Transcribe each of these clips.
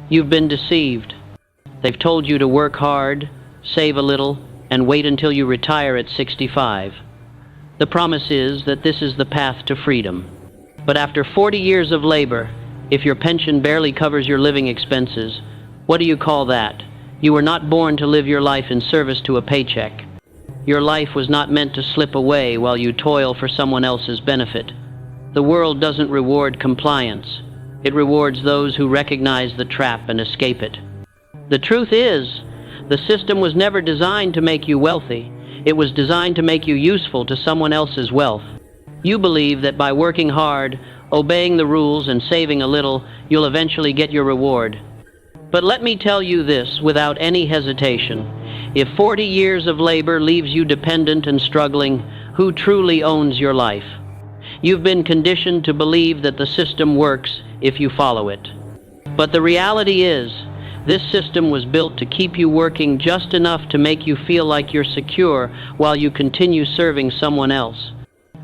You've been deceived. They've told you to work hard, save a little, and wait until you retire at 65. The promise is that this is the path to freedom. But after 40 years of labor, if your pension barely covers your living expenses, what do you call that? You were not born to live your life in service to a paycheck. Your life was not meant to slip away while you toil for someone else's benefit. The world doesn't reward compliance. It rewards those who recognize the trap and escape it. The truth is, the system was never designed to make you wealthy. It was designed to make you useful to someone else's wealth. You believe that by working hard, obeying the rules, and saving a little, you'll eventually get your reward. But let me tell you this without any hesitation. If 40 years of labor leaves you dependent and struggling, who truly owns your life? You've been conditioned to believe that the system works if you follow it. But the reality is, this system was built to keep you working just enough to make you feel like you're secure while you continue serving someone else.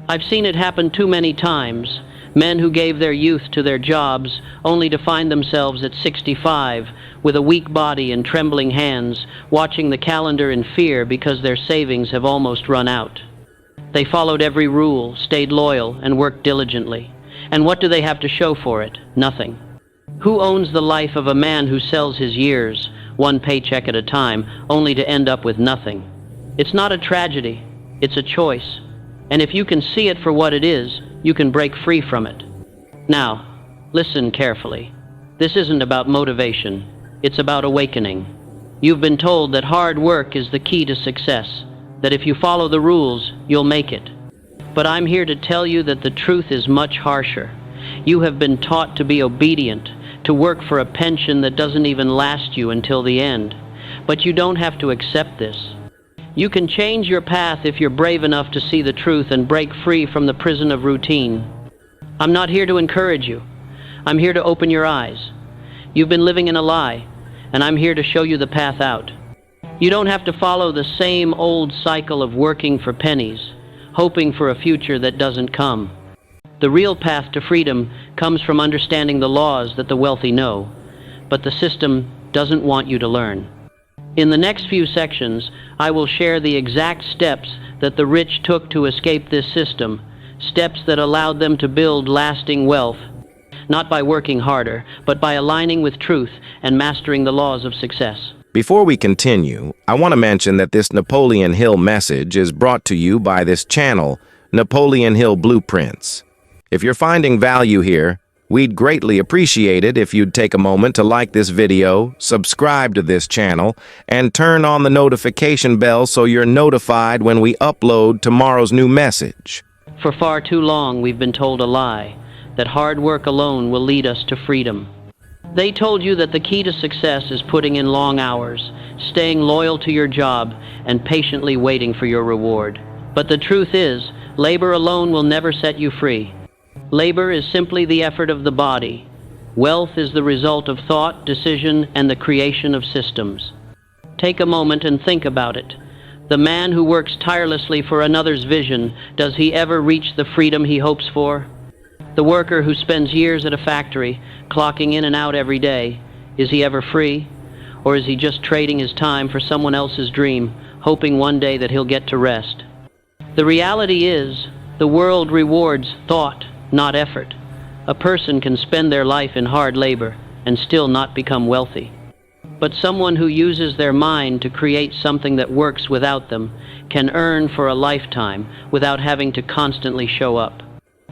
I've seen it happen too many times. Men who gave their youth to their jobs only to find themselves at 65 with a weak body and trembling hands, watching the calendar in fear because their savings have almost run out. They followed every rule, stayed loyal, and worked diligently. And what do they have to show for it? Nothing. Who owns the life of a man who sells his years, one paycheck at a time, only to end up with nothing? It's not a tragedy. It's a choice. And if you can see it for what it is, you can break free from it. Now, listen carefully. This isn't about motivation. It's about awakening. You've been told that hard work is the key to success, that if you follow the rules, you'll make it. But I'm here to tell you that the truth is much harsher. You have been taught to be obedient, to work for a pension that doesn't even last you until the end. But you don't have to accept this. You can change your path if you're brave enough to see the truth and break free from the prison of routine. I'm not here to encourage you. I'm here to open your eyes. You've been living in a lie, and I'm here to show you the path out. You don't have to follow the same old cycle of working for pennies, hoping for a future that doesn't come. The real path to freedom comes from understanding the laws that the wealthy know, but the system doesn't want you to learn. In the next few sections, I will share the exact steps that the rich took to escape this system, steps that allowed them to build lasting wealth, not by working harder, but by aligning with truth and mastering the laws of success. Before we continue, I want to mention that this Napoleon Hill message is brought to you by this channel, Napoleon Hill Blueprints. If you're finding value here, we'd greatly appreciate it if you'd take a moment to like this video, subscribe to this channel, and turn on the notification bell so you're notified when we upload tomorrow's new message. For far too long, we've been told a lie, that hard work alone will lead us to freedom. They told you that the key to success is putting in long hours, staying loyal to your job, and patiently waiting for your reward. But the truth is, labor alone will never set you free. Labor is simply the effort of the body. Wealth is the result of thought, decision, and the creation of systems. Take a moment and think about it. The man who works tirelessly for another's vision, does he ever reach the freedom he hopes for? The worker who spends years at a factory, clocking in and out every day, is he ever free? Or is he just trading his time for someone else's dream, hoping one day that he'll get to rest? The reality is, the world rewards thought, not effort. A person can spend their life in hard labor and still not become wealthy. But someone who uses their mind to create something that works without them can earn for a lifetime without having to constantly show up.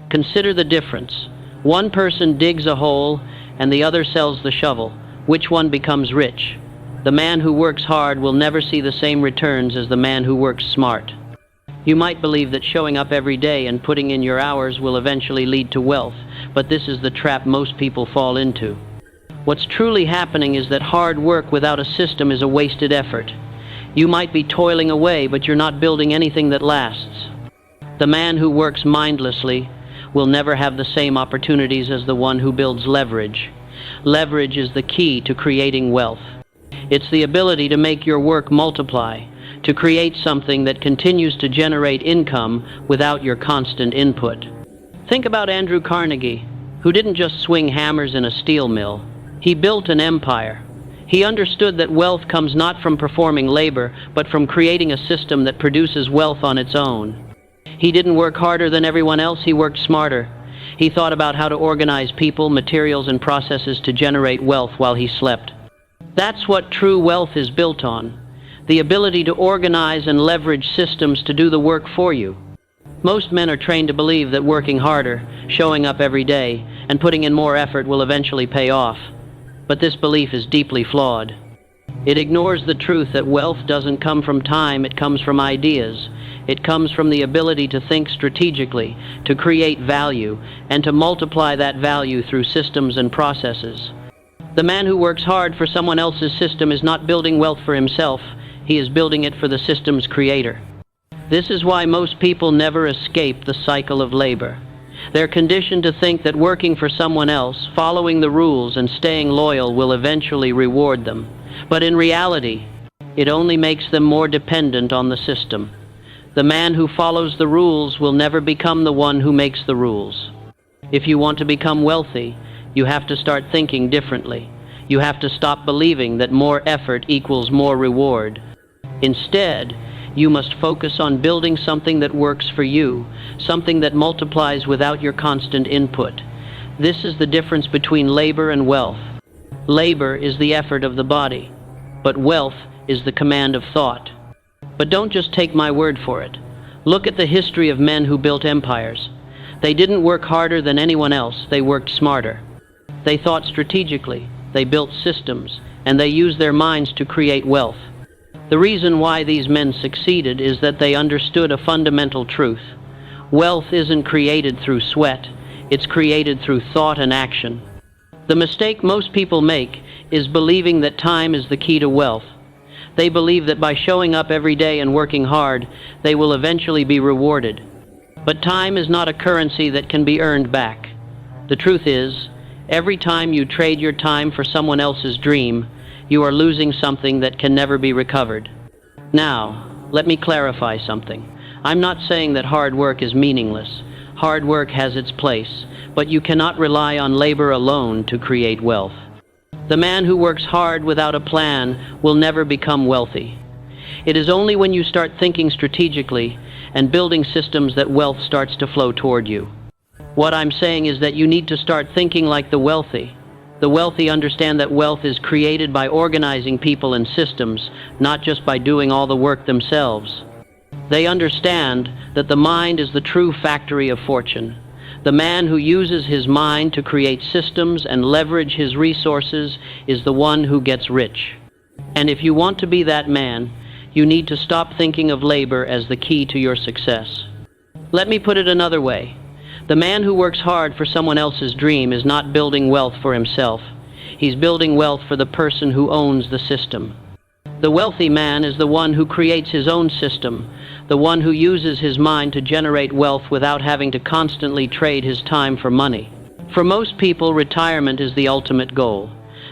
Consider the difference. One person digs a hole and the other sells the shovel. Which one becomes rich? The man who works hard will never see the same returns as the man who works smart. You might believe that showing up every day and putting in your hours will eventually lead to wealth, but this is the trap most people fall into. What's truly happening is that hard work without a system is a wasted effort. You might be toiling away, but you're not building anything that lasts. The man who works mindlessly will never have the same opportunities as the one who builds leverage. Leverage is the key to creating wealth. It's the ability to make your work multiply, to create something that continues to generate income without your constant input. Think about Andrew Carnegie, who didn't just swing hammers in a steel mill. He built an empire. He understood that wealth comes not from performing labor, but from creating a system that produces wealth on its own. He didn't work harder than everyone else, he worked smarter. He thought about how to organize people, materials, and processes to generate wealth while he slept. That's what true wealth is built on, the ability to organize and leverage systems to do the work for you. Most men are trained to believe that working harder, showing up every day, and putting in more effort will eventually pay off. But this belief is deeply flawed. It ignores the truth that wealth doesn't come from time, it comes from ideas. It comes from the ability to think strategically, to create value, and to multiply that value through systems and processes. The man who works hard for someone else's system is not building wealth for himself, he is building it for the system's creator. This is why most people never escape the cycle of labor. They're conditioned to think that working for someone else, following the rules, and staying loyal will eventually reward them. But in reality, it only makes them more dependent on the system. The man who follows the rules will never become the one who makes the rules. If you want to become wealthy, you have to start thinking differently. You have to stop believing that more effort equals more reward. Instead, you must focus on building something that works for you, something that multiplies without your constant input. This is the difference between labor and wealth. Labor is the effort of the body, but wealth is the command of thought. But don't just take my word for it. Look at the history of men who built empires. They didn't work harder than anyone else, they worked smarter. They thought strategically, they built systems, and they used their minds to create wealth. The reason why these men succeeded is that they understood a fundamental truth. Wealth isn't created through sweat, it's created through thought and action. The mistake most people make is believing that time is the key to wealth. They believe that by showing up every day and working hard, they will eventually be rewarded. But time is not a currency that can be earned back. The truth is, every time you trade your time for someone else's dream, you are losing something that can never be recovered. Now, let me clarify something. I'm not saying that hard work is meaningless. Hard work has its place, but you cannot rely on labor alone to create wealth. The man who works hard without a plan will never become wealthy. It is only when you start thinking strategically and building systems that wealth starts to flow toward you. What I'm saying is that you need to start thinking like the wealthy. The wealthy understand that wealth is created by organizing people and systems, not just by doing all the work themselves. They understand that the mind is the true factory of fortune. The man who uses his mind to create systems and leverage his resources is the one who gets rich. And if you want to be that man, you need to stop thinking of labor as the key to your success. Let me put it another way. The man who works hard for someone else's dream is not building wealth for himself. He's building wealth for the person who owns the system. The wealthy man is the one who creates his own system, the one who uses his mind to generate wealth without having to constantly trade his time for money. For most people, retirement is the ultimate goal.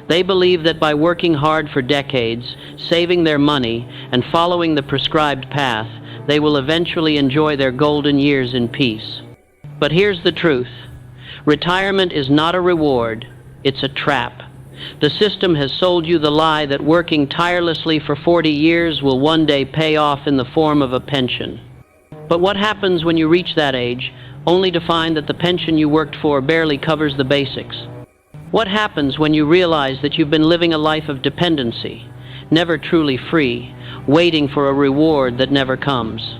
They believe that by working hard for decades, saving their money, and following the prescribed path, they will eventually enjoy their golden years in peace. But here's the truth. Retirement is not a reward, it's a trap. The system has sold you the lie that working tirelessly for 40 years will one day pay off in the form of a pension. But what happens when you reach that age, only to find that the pension you worked for barely covers the basics? What happens when you realize that you've been living a life of dependency, never truly free, waiting for a reward that never comes?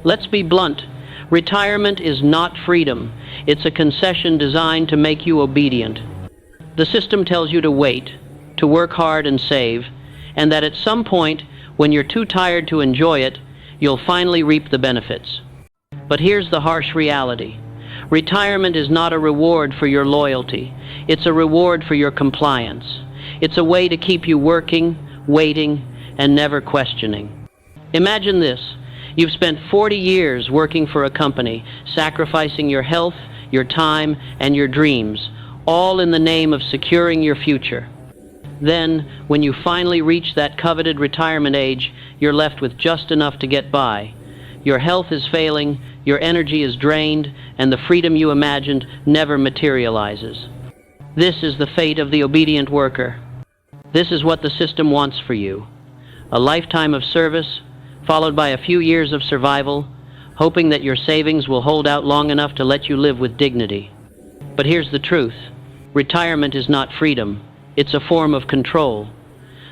Let's be blunt. Retirement is not freedom. It's a concession designed to make you obedient. The system tells you to wait, to work hard and save, and that at some point, when you're too tired to enjoy it, you'll finally reap the benefits. But here's the harsh reality. Retirement is not a reward for your loyalty. It's a reward for your compliance. It's a way to keep you working, waiting, and never questioning. Imagine this. You've spent 40 years working for a company, sacrificing your health, your time, and your dreams, all in the name of securing your future. Then, when you finally reach that coveted retirement age, you're left with just enough to get by. Your health is failing, your energy is drained, and the freedom you imagined never materializes. This is the fate of the obedient worker. This is what the system wants for you. A lifetime of service, followed by a few years of survival, hoping that your savings will hold out long enough to let you live with dignity. But here's the truth. Retirement is not freedom. It's a form of control.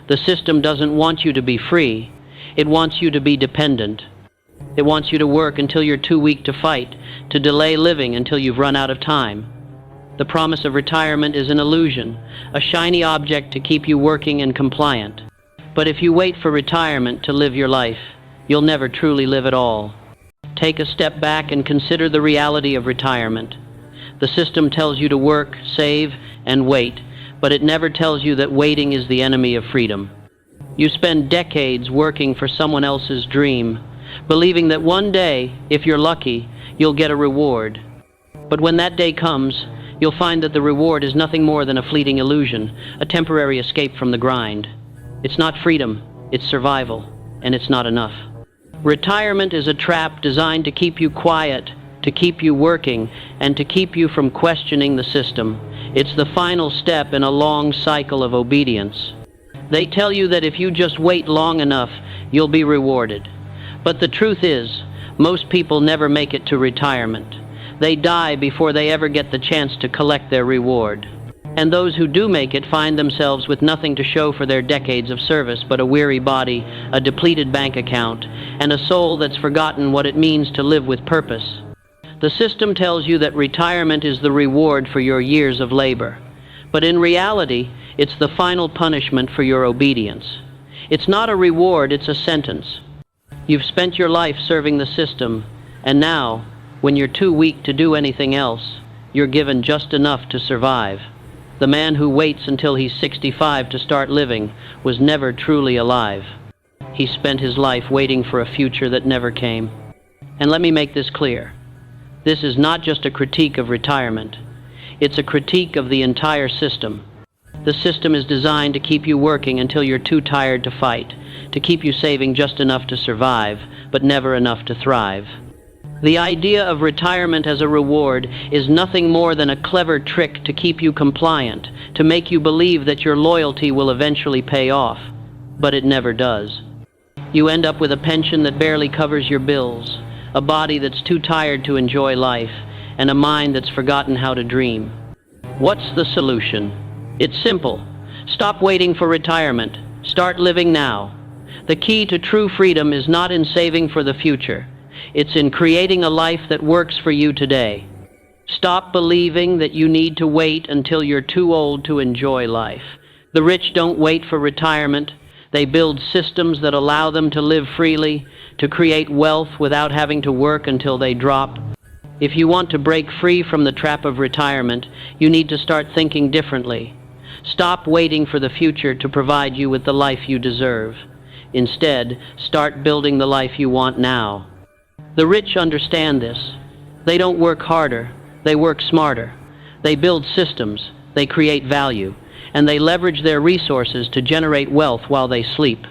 The system doesn't want you to be free. It wants you to be dependent. It wants you to work until you're too weak to fight, to delay living until you've run out of time. The promise of retirement is an illusion, a shiny object to keep you working and compliant. But if you wait for retirement to live your life, you'll never truly live at all. Take a step back and consider the reality of retirement. The system tells you to work, save, and wait, but it never tells you that waiting is the enemy of freedom. You spend decades working for someone else's dream, believing that one day, if you're lucky, you'll get a reward. But when that day comes, you'll find that the reward is nothing more than a fleeting illusion, a temporary escape from the grind. It's not freedom, it's survival, and it's not enough. Retirement is a trap designed to keep you quiet, to keep you working, and to keep you from questioning the system. It's the final step in a long cycle of obedience. They tell you that if you just wait long enough, you'll be rewarded. But the truth is, most people never make it to retirement. They die before they ever get the chance to collect their reward. And those who do make it find themselves with nothing to show for their decades of service but a weary body, a depleted bank account, and a soul that's forgotten what it means to live with purpose. The system tells you that retirement is the reward for your years of labor. But in reality, it's the final punishment for your obedience. It's not a reward, it's a sentence. You've spent your life serving the system, and now, when you're too weak to do anything else, you're given just enough to survive. The man who waits until he's 65 to start living was never truly alive. He spent his life waiting for a future that never came. And let me make this clear. This is not just a critique of retirement. It's a critique of the entire system. The system is designed to keep you working until you're too tired to fight, to keep you saving just enough to survive, but never enough to thrive. The idea of retirement as a reward is nothing more than a clever trick to keep you compliant, to make you believe that your loyalty will eventually pay off. But it never does. You end up with a pension that barely covers your bills, a body that's too tired to enjoy life, and a mind that's forgotten how to dream. What's the solution? It's simple. Stop waiting for retirement. Start living now. The key to true freedom is not in saving for the future. It's in creating a life that works for you today. Stop believing that you need to wait until you're too old to enjoy life. The rich don't wait for retirement. They build systems that allow them to live freely, to create wealth without having to work until they drop. If you want to break free from the trap of retirement, you need to start thinking differently. Stop waiting for the future to provide you with the life you deserve. Instead, start building the life you want now. The rich understand this. They don't work harder, they work smarter. They build systems, they create value, and they leverage their resources to generate wealth while they sleep.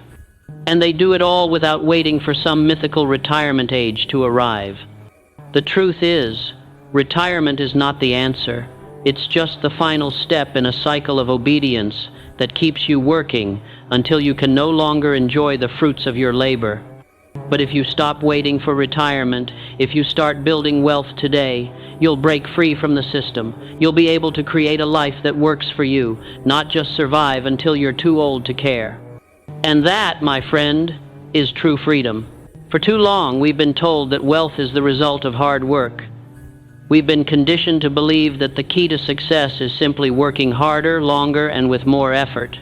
And they do it all without waiting for some mythical retirement age to arrive. The truth is, retirement is not the answer. It's just the final step in a cycle of obedience that keeps you working until you can no longer enjoy the fruits of your labor. But if you stop waiting for retirement, if you start building wealth today, you'll break free from the system. You'll be able to create a life that works for you, not just survive until you're too old to care. And that, my friend, is true freedom. For too long, we've been told that wealth is the result of hard work. We've been conditioned to believe that the key to success is simply working harder, longer, and with more effort.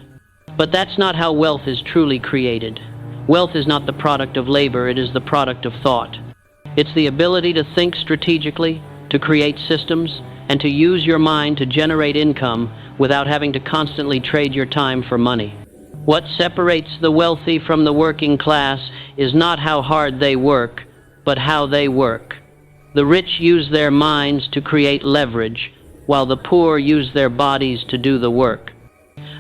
But that's not how wealth is truly created. Wealth is not the product of labor, it is the product of thought. It's the ability to think strategically, to create systems, and to use your mind to generate income without having to constantly trade your time for money. What separates the wealthy from the working class is not how hard they work, but how they work. The rich use their minds to create leverage, while the poor use their bodies to do the work.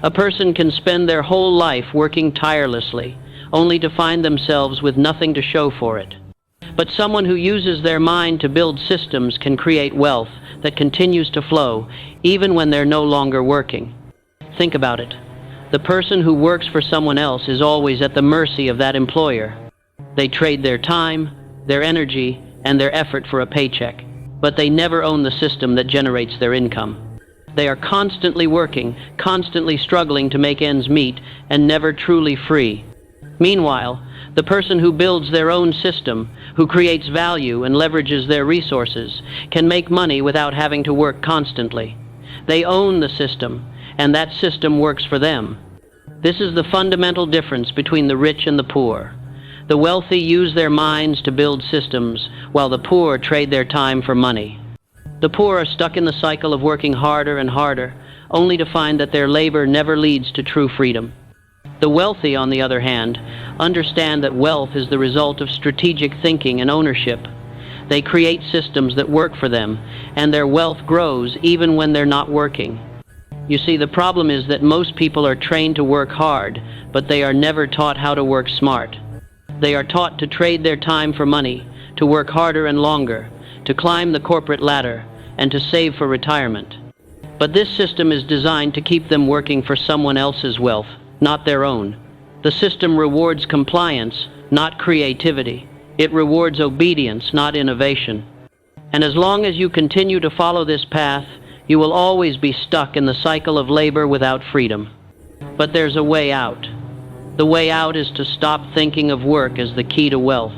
A person can spend their whole life working tirelessly, only to find themselves with nothing to show for it. But someone who uses their mind to build systems can create wealth that continues to flow even when they're no longer working. Think about it. The person who works for someone else is always at the mercy of that employer. They trade their time, their energy, and their effort for a paycheck, but they never own the system that generates their income. They are constantly working, constantly struggling to make ends meet, and never truly free. Meanwhile, the person who builds their own system, who creates value and leverages their resources, can make money without having to work constantly. They own the system, and that system works for them. This is the fundamental difference between the rich and the poor. The wealthy use their minds to build systems, while the poor trade their time for money. The poor are stuck in the cycle of working harder and harder, only to find that their labor never leads to true freedom. The wealthy, on the other hand, understand that wealth is the result of strategic thinking and ownership. They create systems that work for them, and their wealth grows even when they're not working. You see, the problem is that most people are trained to work hard, but they are never taught how to work smart. They are taught to trade their time for money, to work harder and longer, to climb the corporate ladder, and to save for retirement. But this system is designed to keep them working for someone else's wealth, not their own. The system rewards compliance, not creativity. It rewards obedience, not innovation. And as long as you continue to follow this path, you will always be stuck in the cycle of labor without freedom. But there's a way out. The way out is to stop thinking of work as the key to wealth.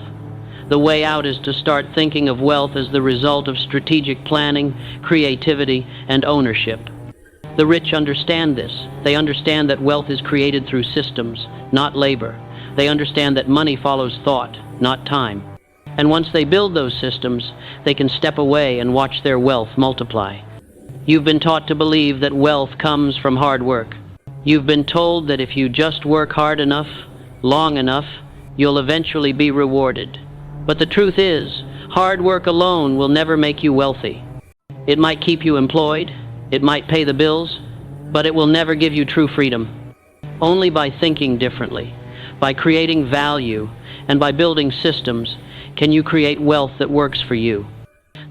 The way out is to start thinking of wealth as the result of strategic planning, creativity, and ownership. The rich understand this. They understand that wealth is created through systems, not labor. They understand that money follows thought, not time. And once they build those systems, they can step away and watch their wealth multiply. You've been taught to believe that wealth comes from hard work. You've been told that if you just work hard enough, long enough, you'll eventually be rewarded. But the truth is, hard work alone will never make you wealthy. It might keep you employed, it might pay the bills, but it will never give you true freedom. Only by thinking differently, by creating value, and by building systems, can you create wealth that works for you.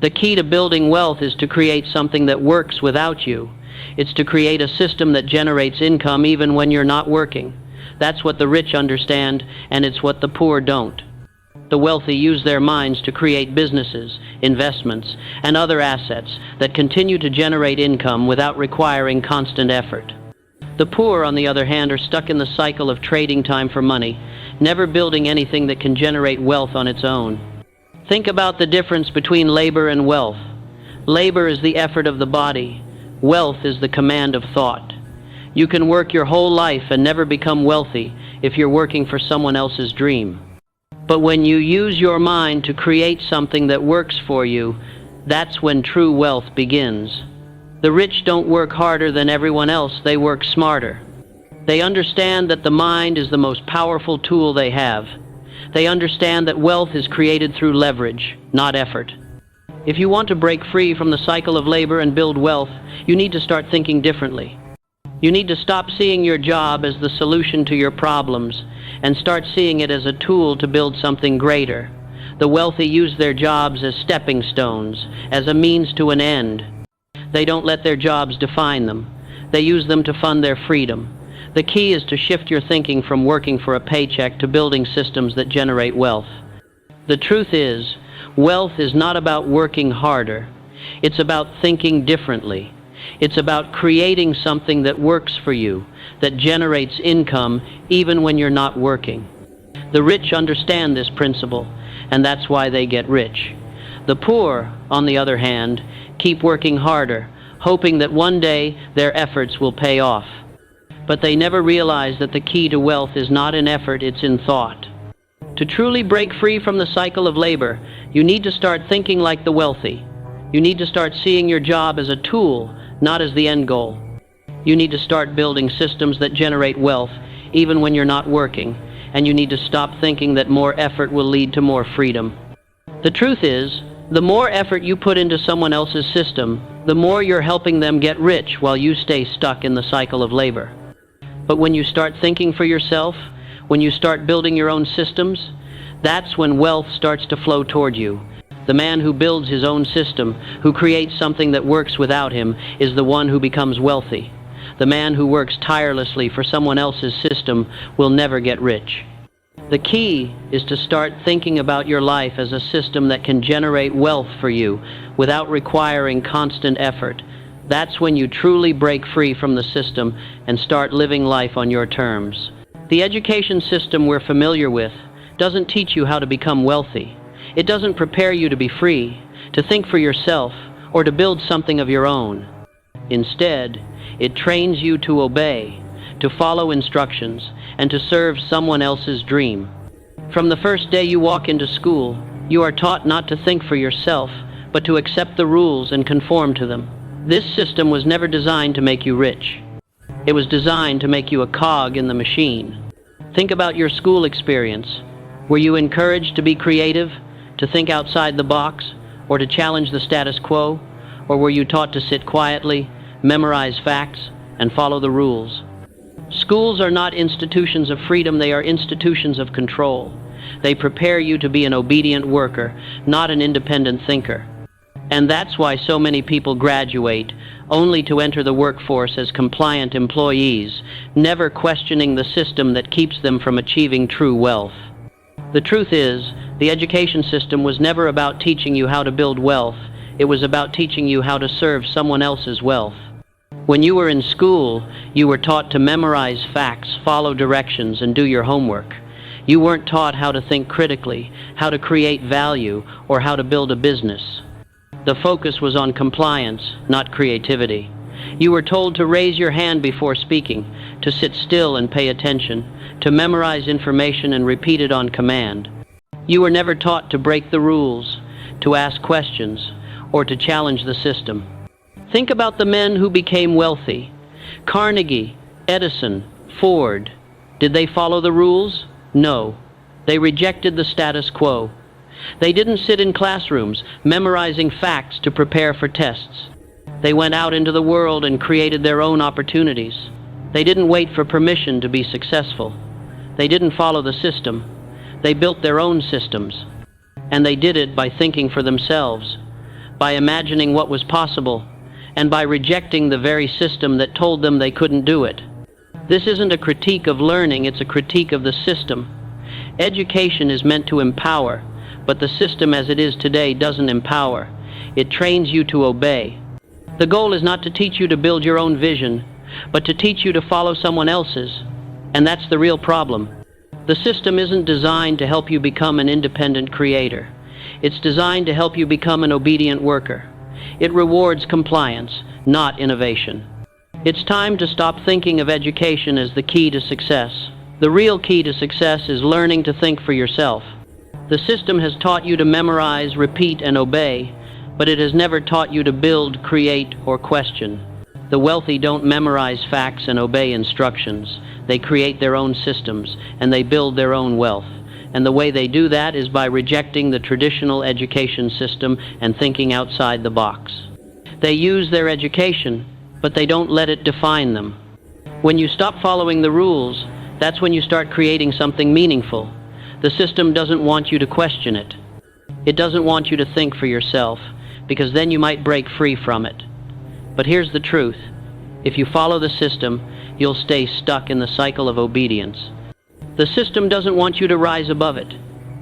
The key to building wealth is to create something that works without you. It's to create a system that generates income even when you're not working. That's what the rich understand, and it's what the poor don't. The wealthy use their minds to create businesses, investments, and other assets that continue to generate income without requiring constant effort. The poor, on the other hand, are stuck in the cycle of trading time for money, never building anything that can generate wealth on its own. Think about the difference between labor and wealth. Labor is the effort of the body. Wealth is the command of thought. You can work your whole life and never become wealthy if you're working for someone else's dream. But when you use your mind to create something that works for you, that's when true wealth begins. The rich don't work harder than everyone else, they work smarter. They understand that the mind is the most powerful tool they have. They understand that wealth is created through leverage, not effort. If you want to break free from the cycle of labor and build wealth, you need to start thinking differently. You need to stop seeing your job as the solution to your problems and start seeing it as a tool to build something greater. The wealthy use their jobs as stepping stones, as a means to an end. They don't let their jobs define them. They use them to fund their freedom. The key is to shift your thinking from working for a paycheck to building systems that generate wealth. The truth is, wealth is not about working harder. It's about thinking differently. It's about creating something that works for you, that generates income even when you're not working. The rich understand this principle, and that's why they get rich. The poor, on the other hand, keep working harder, hoping that one day their efforts will pay off. But they never realize that the key to wealth is not in effort, it's in thought. To truly break free from the cycle of labor, you need to start thinking like the wealthy. You need to start seeing your job as a tool, not as the end goal. You need to start building systems that generate wealth, even when you're not working, and you need to stop thinking that more effort will lead to more freedom. The truth is, the more effort you put into someone else's system, the more you're helping them get rich while you stay stuck in the cycle of labor. But when you start thinking for yourself, when you start building your own systems, that's when wealth starts to flow toward you. The man who builds his own system, who creates something that works without him, is the one who becomes wealthy. The man who works tirelessly for someone else's system will never get rich. The key is to start thinking about your life as a system that can generate wealth for you without requiring constant effort. That's when you truly break free from the system and start living life on your terms. The education system we're familiar with doesn't teach you how to become wealthy. It doesn't prepare you to be free, to think for yourself, or to build something of your own. Instead, it trains you to obey, to follow instructions, and to serve someone else's dream. From the first day you walk into school, you are taught not to think for yourself, but to accept the rules and conform to them. This system was never designed to make you rich. It was designed to make you a cog in the machine. Think about your school experience. Were you encouraged to be creative, to think outside the box, or to challenge the status quo? Or were you taught to sit quietly, memorize facts, and follow the rules? Schools are not institutions of freedom, they are institutions of control. They prepare you to be an obedient worker, not an independent thinker. And that's why so many people graduate, only to enter the workforce as compliant employees, never questioning the system that keeps them from achieving true wealth. The truth is, the education system was never about teaching you how to build wealth. It was about teaching you how to serve someone else's wealth. When you were in school, you were taught to memorize facts, follow directions, and do your homework. You weren't taught how to think critically, how to create value, or how to build a business. The focus was on compliance, not creativity. You were told to raise your hand before speaking, to sit still and pay attention, to memorize information and repeat it on command. You were never taught to break the rules, to ask questions, or to challenge the system. Think about the men who became wealthy. Carnegie, Edison, Ford. Did they follow the rules? No. They rejected the status quo. They didn't sit in classrooms memorizing facts to prepare for tests. They went out into the world and created their own opportunities. They didn't wait for permission to be successful. They didn't follow the system. They built their own systems. And they did it by thinking for themselves, by imagining what was possible, and by rejecting the very system that told them they couldn't do it. This isn't a critique of learning, it's a critique of the system. Education is meant to empower, but the system as it is today doesn't empower. It trains you to obey. The goal is not to teach you to build your own vision, but to teach you to follow someone else's. And that's the real problem. The system isn't designed to help you become an independent creator. It's designed to help you become an obedient worker. It rewards compliance, not innovation. It's time to stop thinking of education as the key to success. The real key to success is learning to think for yourself. The system has taught you to memorize, repeat, and obey, but it has never taught you to build, create, or question. The wealthy don't memorize facts and obey instructions. They create their own systems, and they build their own wealth. And the way they do that is by rejecting the traditional education system and thinking outside the box. They use their education, but they don't let it define them. When you stop following the rules, that's when you start creating something meaningful. The system doesn't want you to question it. It doesn't want you to think for yourself, because then you might break free from it. But here's the truth. If you follow the system, you'll stay stuck in the cycle of obedience. The system doesn't want you to rise above it.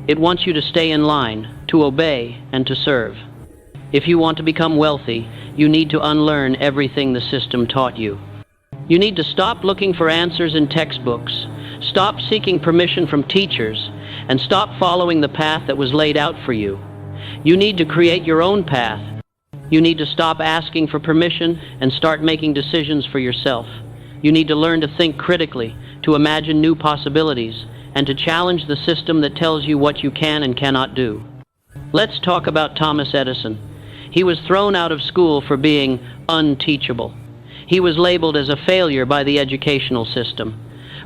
It wants you to stay in line, to obey, and to serve. If you want to become wealthy, you need to unlearn everything the system taught you. You need to stop looking for answers in textbooks, stop seeking permission from teachers, and stop following the path that was laid out for you. You need to create your own path. You need to stop asking for permission and start making decisions for yourself. You need to learn to think critically, to imagine new possibilities, and to challenge the system that tells you what you can and cannot do. Let's talk about Thomas Edison. He was thrown out of school for being unteachable. He was labeled as a failure by the educational system.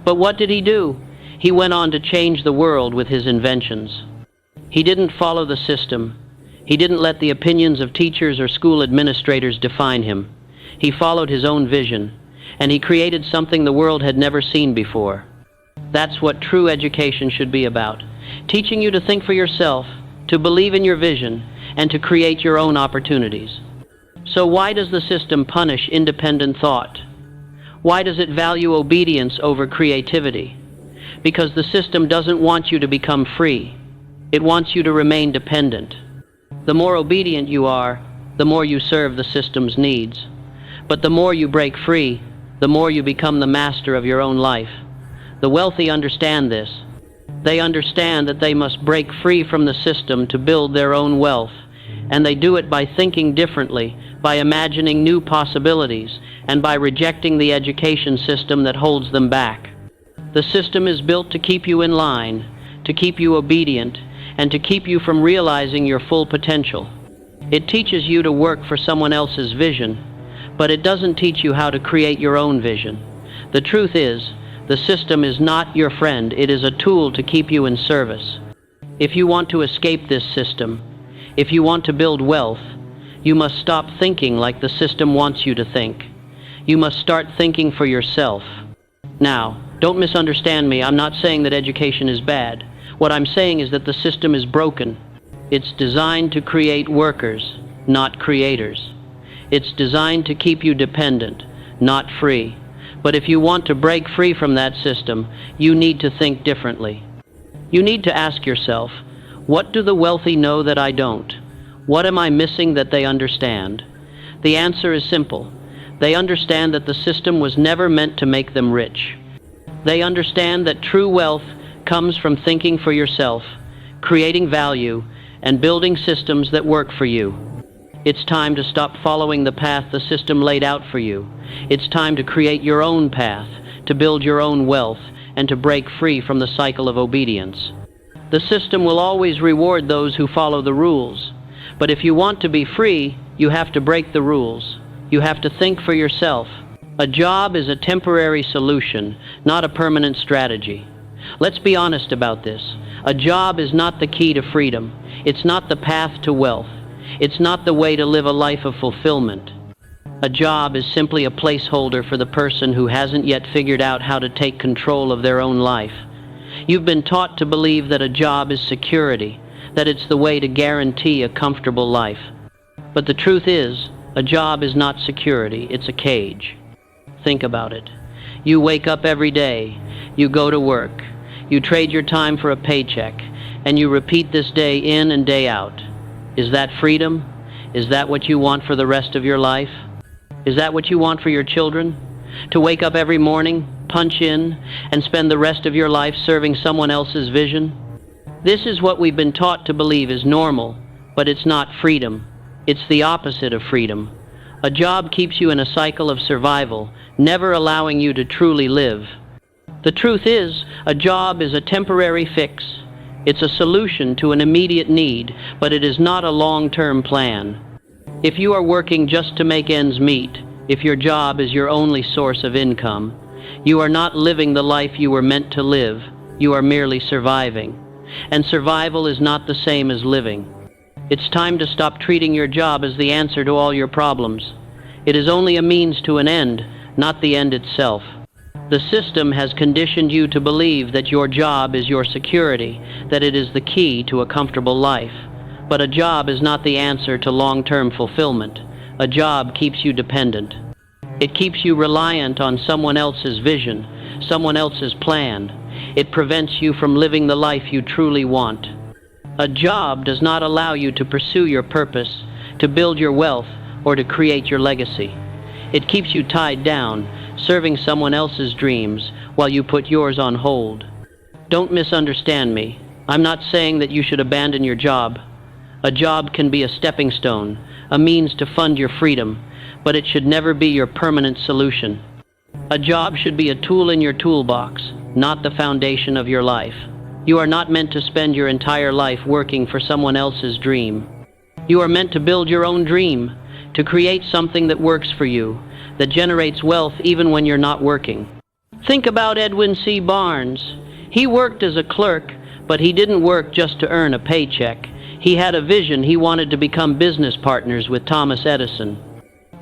But what did he do? He went on to change the world with his inventions. He didn't follow the system. He didn't let the opinions of teachers or school administrators define him. He followed his own vision, and he created something the world had never seen before. That's what true education should be about. Teaching you to think for yourself, to believe in your vision, and to create your own opportunities. So why does the system punish independent thought? Why does it value obedience over creativity? Because the system doesn't want you to become free. It wants you to remain dependent. The more obedient you are, the more you serve the system's needs. But the more you break free, the more you become the master of your own life. The wealthy understand this. They understand that they must break free from the system to build their own wealth, and they do it by thinking differently, by imagining new possibilities, and by rejecting the education system that holds them back. The system is built to keep you in line, to keep you obedient, and to keep you from realizing your full potential. It teaches you to work for someone else's vision, but it doesn't teach you how to create your own vision. The truth is, the system is not your friend. It is a tool to keep you in service. If you want to escape this system, if you want to build wealth, you must stop thinking like the system wants you to think. You must start thinking for yourself. Now, don't misunderstand me. I'm not saying that education is bad. What I'm saying is that the system is broken. It's designed to create workers, not creators. It's designed to keep you dependent, not free. But if you want to break free from that system, you need to think differently. You need to ask yourself, what do the wealthy know that I don't? What am I missing that they understand? The answer is simple. They understand that the system was never meant to make them rich. They understand that true wealth comes from thinking for yourself, creating value, and building systems that work for you. It's time to stop following the path the system laid out for you. It's time to create your own path, to build your own wealth, and to break free from the cycle of obedience. The system will always reward those who follow the rules. But if you want to be free, you have to break the rules. You have to think for yourself. A job is a temporary solution, not a permanent strategy. Let's be honest about this. A job is not the key to freedom. It's not the path to wealth. It's not the way to live a life of fulfillment. A job is simply a placeholder for the person who hasn't yet figured out how to take control of their own life. You've been taught to believe that a job is security, that it's the way to guarantee a comfortable life. But the truth is, a job is not security, it's a cage. Think about it. You wake up every day, you go to work, you trade your time for a paycheck, and you repeat this day in and day out. Is that freedom? Is that what you want for the rest of your life? Is that what you want for your children? To wake up every morning, punch in, and spend the rest of your life serving someone else's vision? This is what we've been taught to believe is normal, but it's not freedom. It's the opposite of freedom. A job keeps you in a cycle of survival, never allowing you to truly live. The truth is, a job is a temporary fix. It's a solution to an immediate need, but it is not a long-term plan. If you are working just to make ends meet, if your job is your only source of income, you are not living the life you were meant to live. You are merely surviving. And survival is not the same as living. It's time to stop treating your job as the answer to all your problems. It is only a means to an end, not the end itself. The system has conditioned you to believe that your job is your security, that it is the key to a comfortable life. But a job is not the answer to long-term fulfillment. A job keeps you dependent. It keeps you reliant on someone else's vision, someone else's plan. It prevents you from living the life you truly want. A job does not allow you to pursue your purpose, to build your wealth, or to create your legacy. It keeps you tied down, serving someone else's dreams while you put yours on hold. Don't misunderstand me. I'm not saying that you should abandon your job. A job can be a stepping stone, a means to fund your freedom, but it should never be your permanent solution. A job should be a tool in your toolbox, not the foundation of your life. You are not meant to spend your entire life working for someone else's dream. You are meant to build your own dream, to create something that works for you, that generates wealth even when you're not working. Think about Edwin C. Barnes. He worked as a clerk, but he didn't work just to earn a paycheck. He had a vision. He wanted to become business partners with Thomas Edison.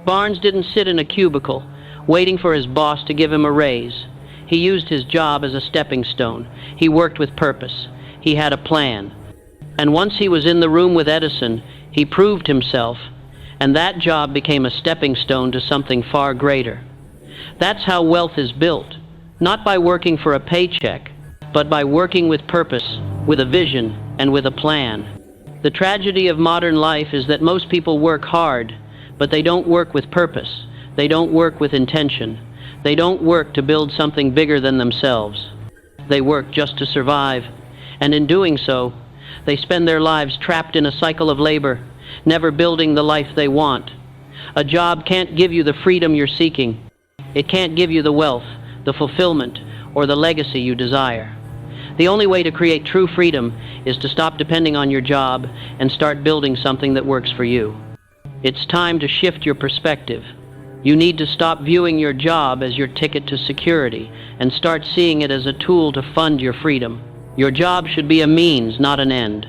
Barnes didn't sit in a cubicle, waiting for his boss to give him a raise. He used his job as a stepping stone. He worked with purpose. He had a plan. And once he was in the room with Edison, He proved himself, and that job became a stepping stone to something far greater. That's how wealth is built, not by working for a paycheck, but by working with purpose, with a vision, and with a plan. The tragedy of modern life is that most people work hard, but they don't work with purpose. They don't work with intention. They don't work to build something bigger than themselves. They work just to survive, and in doing so, they spend their lives trapped in a cycle of labor, never building the life they want. A job can't give you the freedom you're seeking. It can't give you the wealth, the fulfillment, or the legacy you desire. The only way to create true freedom is to stop depending on your job and start building something that works for you. It's time to shift your perspective. You need to stop viewing your job as your ticket to security and start seeing it as a tool to fund your freedom. Your job should be a means, not an end.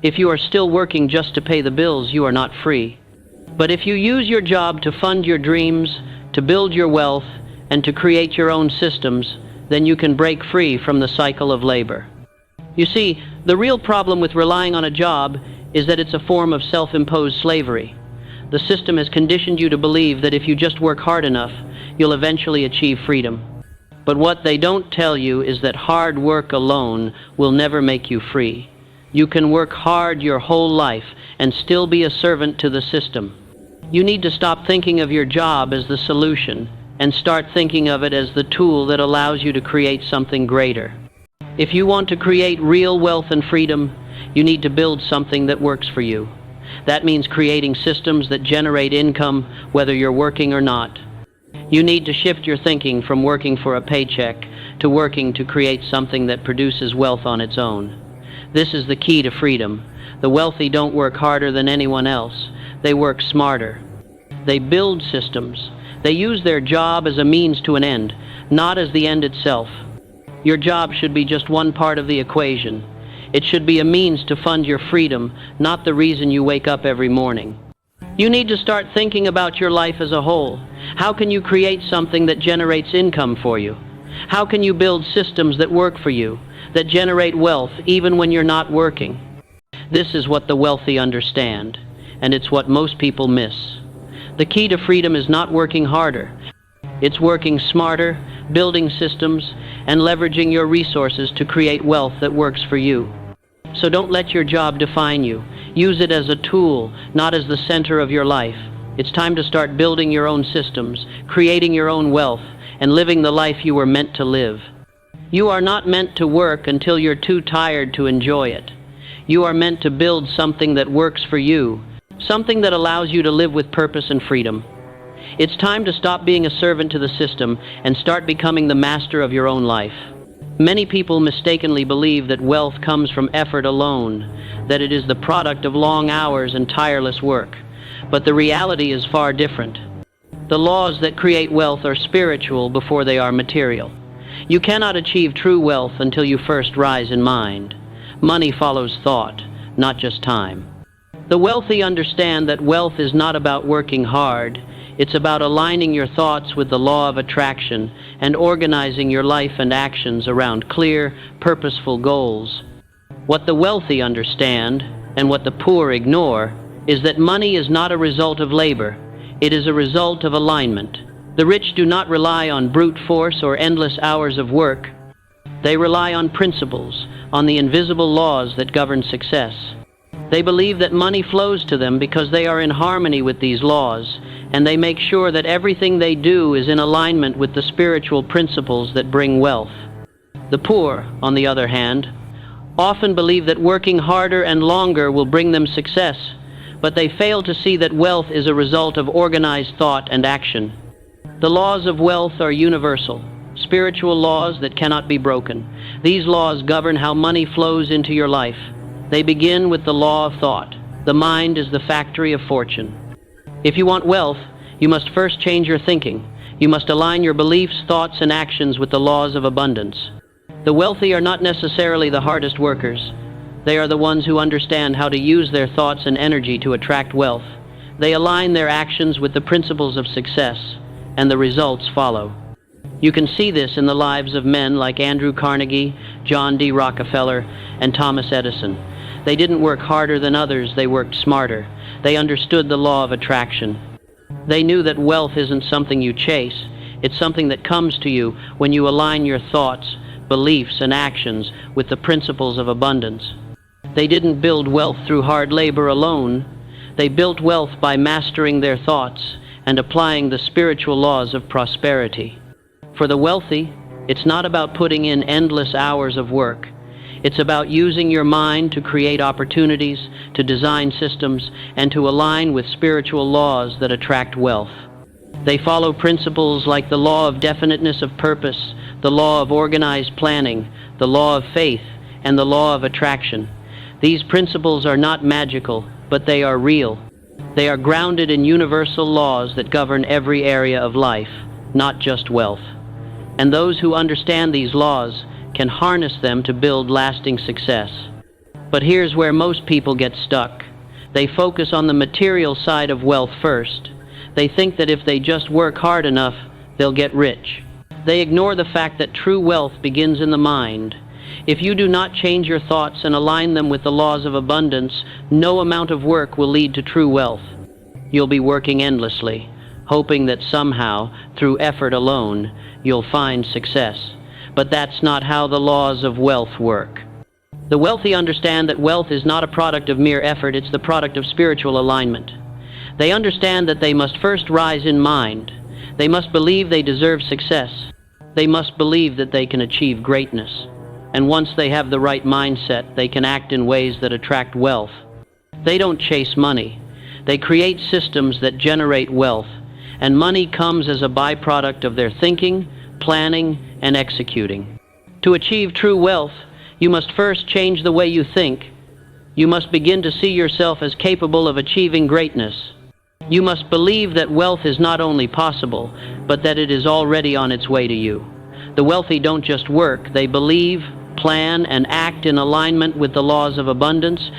If you are still working just to pay the bills, you are not free. But if you use your job to fund your dreams, to build your wealth, and to create your own systems, then you can break free from the cycle of labor. You see, the real problem with relying on a job is that it's a form of self-imposed slavery. The system has conditioned you to believe that if you just work hard enough, you'll eventually achieve freedom. But what they don't tell you is that hard work alone will never make you free. You can work hard your whole life and still be a servant to the system. You need to stop thinking of your job as the solution and start thinking of it as the tool that allows you to create something greater. If you want to create real wealth and freedom, you need to build something that works for you. That means creating systems that generate income whether you're working or not. You need to shift your thinking from working for a paycheck to working to create something that produces wealth on its own. This is the key to freedom. The wealthy don't work harder than anyone else. They work smarter. They build systems. They use their job as a means to an end, not as the end itself. Your job should be just one part of the equation. It should be a means to fund your freedom, not the reason you wake up every morning. You need to start thinking about your life as a whole. How can you create something that generates income for you? How can you build systems that work for you, that generate wealth even when you're not working? This is what the wealthy understand, and it's what most people miss. The key to freedom is not working harder. It's working smarter, building systems, and leveraging your resources to create wealth that works for you. So don't let your job define you. Use it as a tool, not as the center of your life. It's time to start building your own systems, creating your own wealth, and living the life you were meant to live. You are not meant to work until you're too tired to enjoy it. You are meant to build something that works for you, something that allows you to live with purpose and freedom. It's time to stop being a servant to the system and start becoming the master of your own life. Many people mistakenly believe that wealth comes from effort alone, that it is the product of long hours and tireless work. But the reality is far different. The laws that create wealth are spiritual before they are material. You cannot achieve true wealth until you first rise in mind. Money follows thought, not just time. The wealthy understand that wealth is not about working hard. It's about aligning your thoughts with the law of attraction and organizing your life and actions around clear, purposeful goals. What the wealthy understand, and what the poor ignore, is that money is not a result of labor. It is a result of alignment. The rich do not rely on brute force or endless hours of work. They rely on principles, on the invisible laws that govern success. They believe that money flows to them because they are in harmony with these laws, and they make sure that everything they do is in alignment with the spiritual principles that bring wealth. The poor, on the other hand, often believe that working harder and longer will bring them success, but they fail to see that wealth is a result of organized thought and action. The laws of wealth are universal, spiritual laws that cannot be broken. These laws govern how money flows into your life. They begin with the law of thought. The mind is the factory of fortune. If you want wealth, you must first change your thinking. You must align your beliefs, thoughts, and actions with the laws of abundance. The wealthy are not necessarily the hardest workers. They are the ones who understand how to use their thoughts and energy to attract wealth. They align their actions with the principles of success, and the results follow. You can see this in the lives of men like Andrew Carnegie, John D. Rockefeller, and Thomas Edison. They didn't work harder than others, they worked smarter. They understood the law of attraction. They knew that wealth isn't something you chase, it's something that comes to you when you align your thoughts, beliefs, and actions with the principles of abundance. They didn't build wealth through hard labor alone. They built wealth by mastering their thoughts and applying the spiritual laws of prosperity. For the wealthy, it's not about putting in endless hours of work. It's about using your mind to create opportunities, to design systems, and to align with spiritual laws that attract wealth. They follow principles like the law of definiteness of purpose, the law of organized planning, the law of faith, and the law of attraction. These principles are not magical, but they are real. They are grounded in universal laws that govern every area of life, not just wealth. And those who understand these laws can harness them to build lasting success. But here's where most people get stuck. They focus on the material side of wealth first. They think that if they just work hard enough, they'll get rich. They ignore the fact that true wealth begins in the mind. If you do not change your thoughts and align them with the laws of abundance, no amount of work will lead to true wealth. You'll be working endlessly, hoping that somehow, through effort alone, you'll find success. But that's not how the laws of wealth work. The wealthy understand that wealth is not a product of mere effort, it's the product of spiritual alignment. They understand that they must first rise in mind. They must believe they deserve success. They must believe that they can achieve greatness. And once they have the right mindset, they can act in ways that attract wealth. They don't chase money. They create systems that generate wealth, and money comes as a byproduct of their thinking, planning, and executing. To achieve true wealth, you must first change the way you think. You must begin to see yourself as capable of achieving greatness. You must believe that wealth is not only possible, but that it is already on its way to you. The wealthy don't just work, they believe, plan, and act in alignment with the laws of abundance.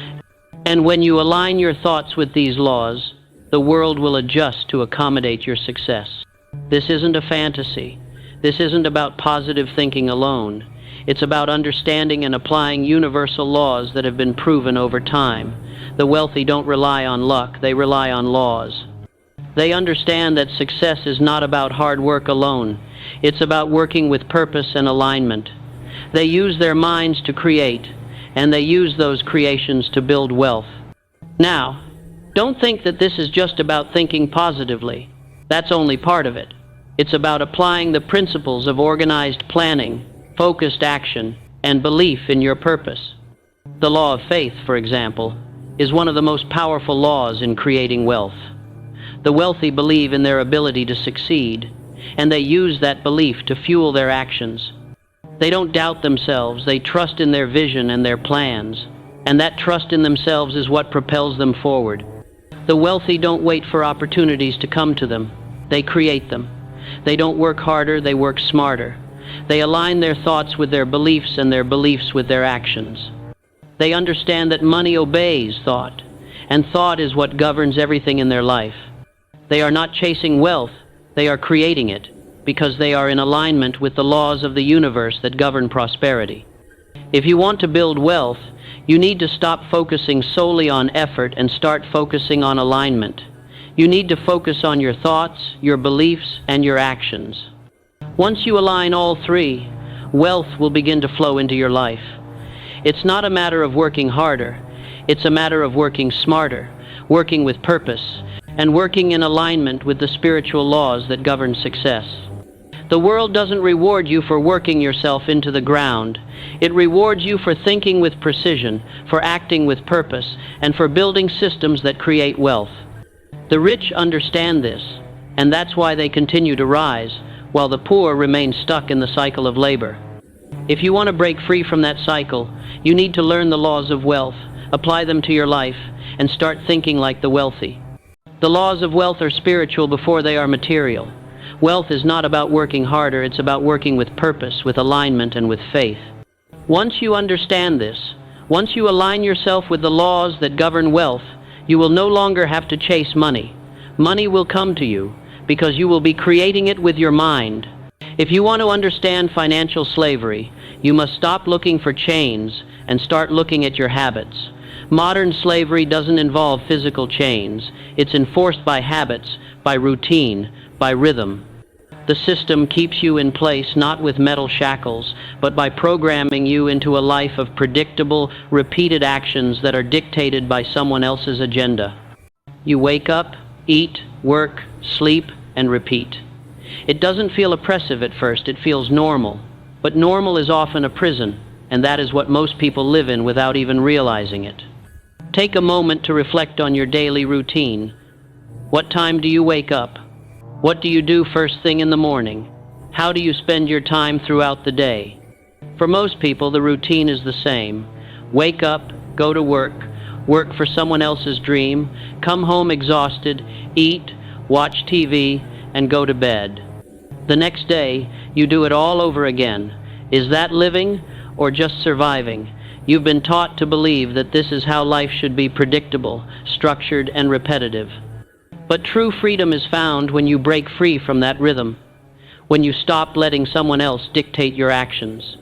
And when you align your thoughts with these laws, the world will adjust to accommodate your success. This isn't a fantasy. This isn't about positive thinking alone. It's about understanding and applying universal laws that have been proven over time. The wealthy don't rely on luck, they rely on laws. They understand that success is not about hard work alone. It's about working with purpose and alignment. They use their minds to create, and they use those creations to build wealth. Now, don't think that this is just about thinking positively. That's only part of it. It's about applying the principles of organized planning, focused action, and belief in your purpose. The law of faith, for example, is one of the most powerful laws in creating wealth. The wealthy believe in their ability to succeed, and they use that belief to fuel their actions. They don't doubt themselves, they trust in their vision and their plans, and that trust in themselves is what propels them forward. The wealthy don't wait for opportunities to come to them, they create them. They don't work harder, they work smarter. They align their thoughts with their beliefs and their beliefs with their actions. They understand that money obeys thought, and thought is what governs everything in their life. They are not chasing wealth, they are creating it, because they are in alignment with the laws of the universe that govern prosperity. If you want to build wealth, you need to stop focusing solely on effort and start focusing on alignment. You need to focus on your thoughts, your beliefs, and your actions. Once you align all three, wealth will begin to flow into your life. It's not a matter of working harder, it's a matter of working smarter, working with purpose, and working in alignment with the spiritual laws that govern success. The world doesn't reward you for working yourself into the ground. It rewards you for thinking with precision, for acting with purpose, and for building systems that create wealth. The rich understand this, and that's why they continue to rise, while the poor remain stuck in the cycle of labor. If you want to break free from that cycle, you need to learn the laws of wealth, apply them to your life, and start thinking like the wealthy. The laws of wealth are spiritual before they are material. Wealth is not about working harder, it's about working with purpose, with alignment, and with faith. Once you understand this, once you align yourself with the laws that govern wealth, you will no longer have to chase money. Money will come to you because you will be creating it with your mind. If you want to understand financial slavery, you must stop looking for chains and start looking at your habits. Modern slavery doesn't involve physical chains. It's enforced by habits, by routine, by rhythm. The system keeps you in place not with metal shackles, but by programming you into a life of predictable, repeated actions that are dictated by someone else's agenda. You wake up, eat, work, sleep, and repeat. It doesn't feel oppressive at first, it feels normal. But normal is often a prison, and that is what most people live in without even realizing it. Take a moment to reflect on your daily routine. What time do you wake up? What do you do first thing in the morning? How do you spend your time throughout the day? For most people, the routine is the same. Wake up, go to work, work for someone else's dream, come home exhausted, eat, watch TV, and go to bed. The next day, you do it all over again. Is that living or just surviving? You've been taught to believe that this is how life should be: predictable, structured, and repetitive. But true freedom is found when you break free from that rhythm, when you stop letting someone else dictate your actions.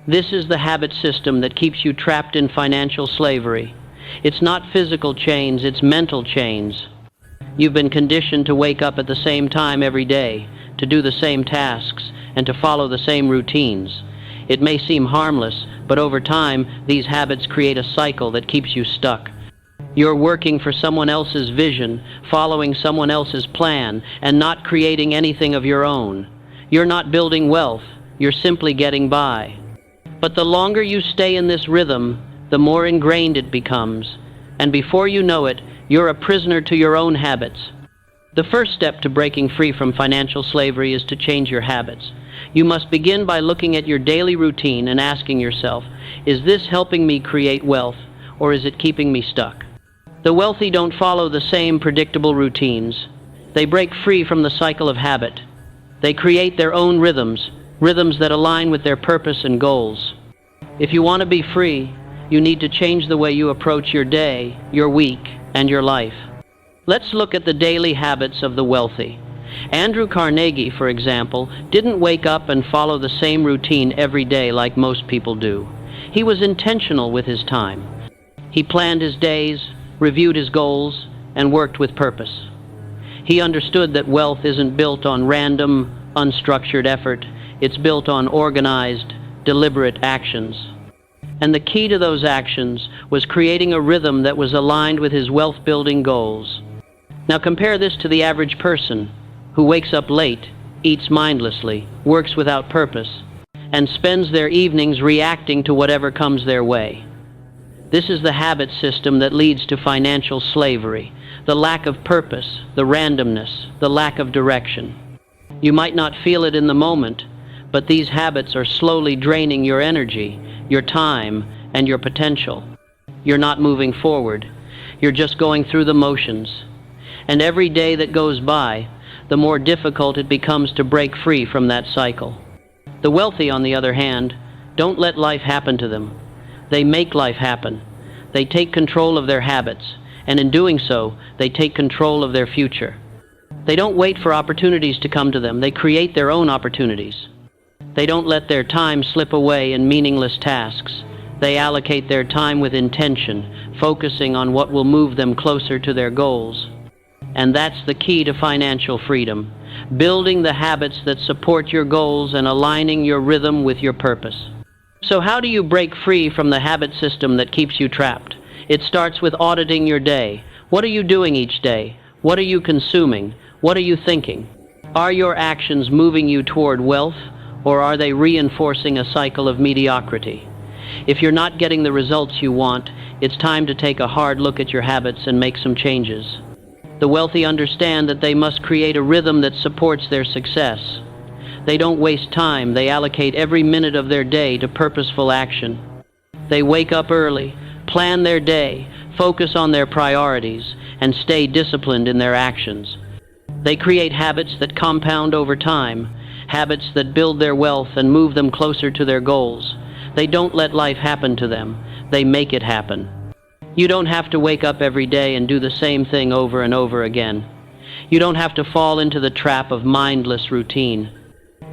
This is the habit system that keeps you trapped in financial slavery. It's not physical chains, it's mental chains. You've been conditioned to wake up at the same time every day, to do the same tasks, and to follow the same routines. It may seem harmless, but over time, these habits create a cycle that keeps you stuck. You're working for someone else's vision, following someone else's plan, and not creating anything of your own. You're not building wealth, you're simply getting by. But the longer you stay in this rhythm, the more ingrained it becomes, and before you know it, you're a prisoner to your own habits. The first step to breaking free from financial slavery is to change your habits. You must begin by looking at your daily routine and asking yourself, is this helping me create wealth, or is it keeping me stuck? The wealthy don't follow the same predictable routines. They break free from the cycle of habit. They create their own rhythms, rhythms that align with their purpose and goals. If you want to be free, you need to change the way you approach your day, your week, and your life. Let's look at the daily habits of the wealthy. Andrew Carnegie, for example, didn't wake up and follow the same routine every day like most people do. He was intentional with his time. He planned his days, reviewed his goals, and worked with purpose. He understood that wealth isn't built on random, unstructured effort. It's built on organized, deliberate actions. And the key to those actions was creating a rhythm that was aligned with his wealth-building goals. Now compare this to the average person who wakes up late, eats mindlessly, works without purpose, and spends their evenings reacting to whatever comes their way. This is the habit system that leads to financial slavery, the lack of purpose, the randomness, the lack of direction. You might not feel it in the moment, but these habits are slowly draining your energy, your time, and your potential. You're not moving forward. You're just going through the motions. And every day that goes by, the more difficult it becomes to break free from that cycle. The wealthy, on the other hand, don't let life happen to them. They make life happen. They take control of their habits, and in doing so, they take control of their future. They don't wait for opportunities to come to them. They create their own opportunities. They don't let their time slip away in meaningless tasks. They allocate their time with intention, focusing on what will move them closer to their goals. And that's the key to financial freedom: building the habits that support your goals and aligning your rhythm with your purpose. So how do you break free from the habit system that keeps you trapped? It starts with auditing your day. What are you doing each day? What are you consuming? What are you thinking? Are your actions moving you toward wealth, or are they reinforcing a cycle of mediocrity? If you're not getting the results you want, it's time to take a hard look at your habits and make some changes. The wealthy understand that they must create a rhythm that supports their success. They don't waste time. They allocate every minute of their day to purposeful action. They wake up early, plan their day, focus on their priorities, and stay disciplined in their actions. They create habits that compound over time, habits that build their wealth and move them closer to their goals. They don't let life happen to them. They make it happen. You don't have to wake up every day and do the same thing over and over again. You don't have to fall into the trap of mindless routine.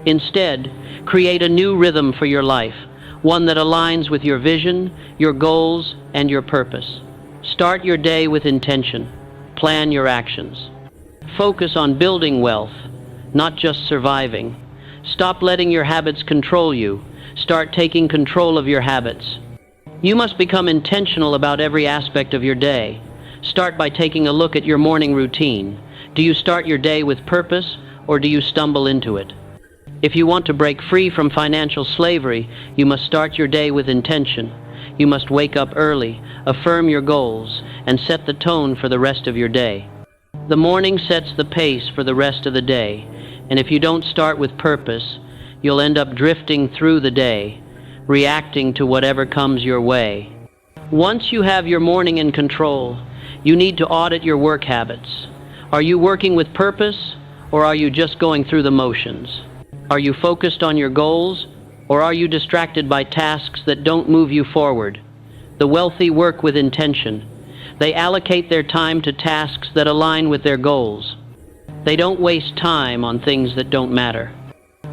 Instead, create a new rhythm for your life, one that aligns with your vision, your goals, and your purpose. Start your day with intention. Plan your actions. Focus on building wealth, not just surviving. Stop letting your habits control you. Start taking control of your habits. You must become intentional about every aspect of your day. Start by taking a look at your morning routine. Do you start your day with purpose, or do you stumble into it? If you want to break free from financial slavery, you must start your day with intention. You must wake up early, affirm your goals, and set the tone for the rest of your day. The morning sets the pace for the rest of the day, and if you don't start with purpose, you'll end up drifting through the day, reacting to whatever comes your way. Once you have your morning in control, you need to audit your work habits. Are you working with purpose, or are you just going through the motions? Are you focused on your goals, or are you distracted by tasks that don't move you forward? The wealthy work with intention. They allocate their time to tasks that align with their goals. They don't waste time on things that don't matter.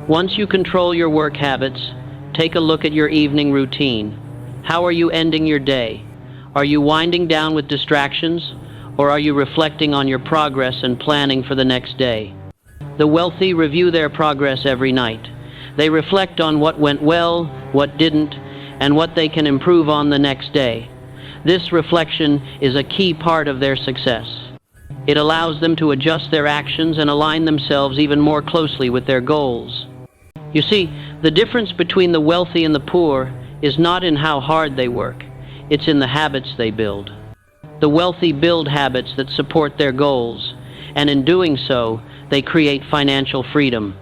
Once you control your work habits, take a look at your evening routine. How are you ending your day? Are you winding down with distractions, or are you reflecting on your progress and planning for the next day? The wealthy review their progress every night. They reflect on what went well, what didn't, and what they can improve on the next day. This reflection is a key part of their success. It allows them to adjust their actions and align themselves even more closely with their goals. You see, the difference between the wealthy and the poor is not in how hard they work, it's in the habits they build. The wealthy build habits that support their goals, and in doing so, they create financial freedom.